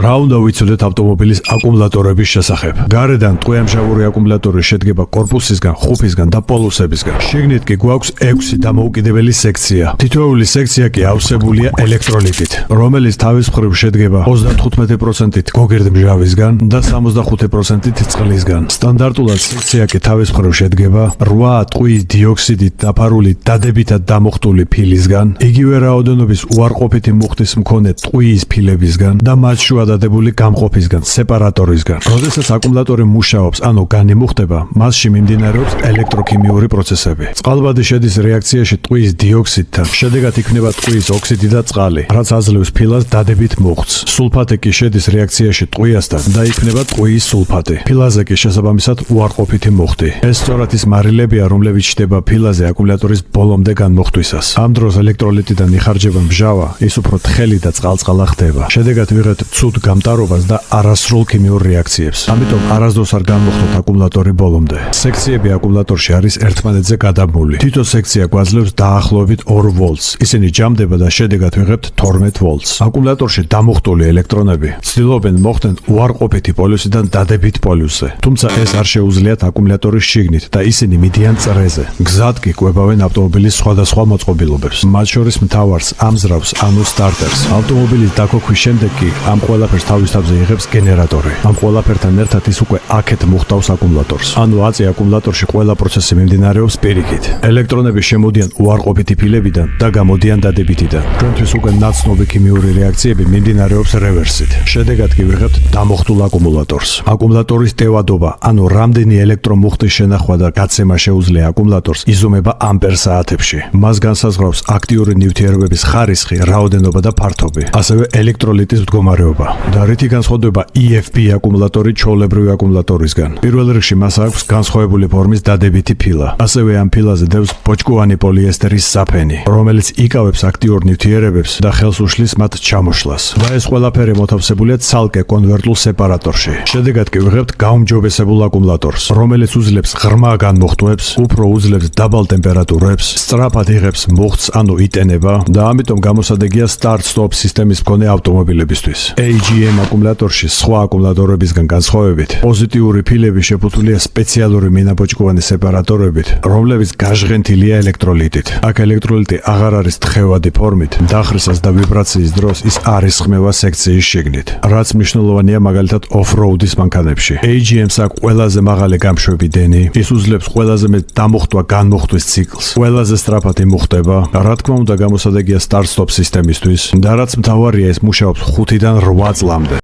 რა უნდა ვიცოდეთ ავტომობილის აკუმულატორების შესახებ? გარედან ტყვიამჟავური აკუმულატორი შედგება კორპუსისგან, ხუფისგან და პოლუსებისგან. შიგნით კი გვაქვს 6 დამოუკიდებელი სექცია. თითოეული სექცია კი ავსებულია ელექტროლიტით, რომელიც თავის მხრივ შედგება 35%-ით გოგირდმჟავისგან და 65%-ით წყლისგან. სტანდარტულად სექცია კი თავის მხრივ შედგება 8 ტყვის დიოქსიდით დაფარული დადებითად დამუხტული ფილისგან, იგივე რაოდენობის უარყოფითი მუხტის მქონე ტყვის ფილებისგან და მათ შუა დადებული გამყოფისგან, სეპარატორისგან. როდესაც აკუმულატორი მუშაობს, ანუ განიმუხტება, მასში მიმდინარეობს ელექტროქიმიური პროცესები. წყალბადი შედის რეაქციაში ტყვის დიოქსიდთან, შედეგად იქნება ტყვის ოქსიდი და წყალი, რაც აძლევს ფილას დადებით მუხტს. სულფატი კი შედის რეაქციაში ტყვიასთან და იქნება ტყვის სულფატი. ფილაზე კი შესაბამისად უარყოფითი მუხტი. ეს სწორად ის მარილებია, რომლებიც ჩდება ფილაზე აკუმულატორის ბოლომდე განმუხტვისას. ამ დროს ელექტროლიტიდან იხარჯება მჟავა, ის უფრო თხელი და წყალწყალა ხდება. შედეგად ვიღებთ ცუდ გამტარობას და არასრულ ქიმიურ რეაქციებს. ამიტომ არასდროს არ განმუხტოთ აკუმულატორი ბოლომდე. სექციები აკუმულატორში არის ერთმანეთზე გადაბმული. თითო სექცია გვაძლევს დაახლოებით 2 ვოლტს. ისინი ჯამდება და შედეგად ვიღებთ 12 ვოლტს. აკუმულატორში დამუხტული ელექტრონები ცდილობენ მოხვდნენ უარყოფითი პოლუსიდან დადებით პოლუსზე. თუმცა ეს არ შეუძლიათ აკუმულატორის შიგნით და ისინი მიდიან წრეზე. გზად კი კვებავენ ავტომობილის სხვადასხვა მოწყობილობებს. მათ შორის მთავარს, ამზრავს, ანუ სტარტერს. ავტომობილის დაქოქვის შემდეგ კი ამ ყველაფერს თავის თავზე იღებს გენერატორი. ამ ყველაფერთან ერთად ის უკვე აქეთ მუხტავს აკუმულატორს. ანუ აწი აკუმულატორში ყველა პროცესი მიმდინარეობს პირიქით. ელექტრონები შემოდიან უარყოფითი ფილებიდან და გამოდიან დადებითიდან. ჩვენთვის უკვე ნაცნობი ქიმიური რეაქციები მიმდინარეობს რევერსით. შედეგად კი ვიღებთ დამუხტულ აკუმულატორს. აკუმულატორის ტევადობა, ანუ რამდენი ელექტრომუხტის შენახვა და გაცემა შეუძლია აკუმულატორს, იზომება ამპერ საათებში. მას განსაზღვრავს აქტიური ნივთიერებების ხარისხი, რაოდენობა და ფართობი, ასევე ელექტროლიტის მდგომარეობა. და რითი განსხვავდება EFP აკუმულატორი ჩვეულებრივი აკუმულატორისგან? პირველ რიგში მას აქვს განსხვავებული ფორმის დადებითი ფილა. ასევე ამ ფილაზე დევს ბოჭკოვანი პოლიესტერის საფენი, რომელიც იკავებს აქტიურ ნივთიერებებს და ხელს უშლის მათ ჩამოშლას. და ეს ყველაფერი მოთავსებულია ცალკე კონვერტულ სეპარატორში. შედეგად კი ვიღებთ გაუმჯობესებულ აკუმულატორს, რომელიც უძლებს ღრმა განმუხტვებს, უფრო უძლებს დაბალ ტემპერატურებს, სწრაფად იღებს მუხტს, ანუ იტენება და ამიტომ გამოსადეგია start-stop სისტემის მქონე ავტომობილებისთვის. AGM აკუმულატორში სხვა აკუმულატორებისგან განსხვავებით, პოზიტიური ფილები შეფუთულია სპეციალური მინაბოჭკოვანი სეპარატორებით, რომლებიც გაჟღენთილია ელექტროლიტით. აქ ელექტროლიტი აღარ არის თხევადი ფორმით, დახრისას და ვიბრაციის დროს ის არ ისხმევა სექციის შიგნით, რაც მნიშვნელოვანია მაგალითად off-road-ის მანქანებში. AGM-ს აქვს ყველაზე მაღალი გამშვები დენი, ის უძლებს ყველაზე მეტ დამუხტვა-განმუხტვის ციკლს, ყველაზე სწრაფად იმუხტება, რა თქმა უნდა გამოსადეგია start-stop სისტემისთვის და რაც მთავარია, ის მუშაობს 5-დან 8 წლამდე.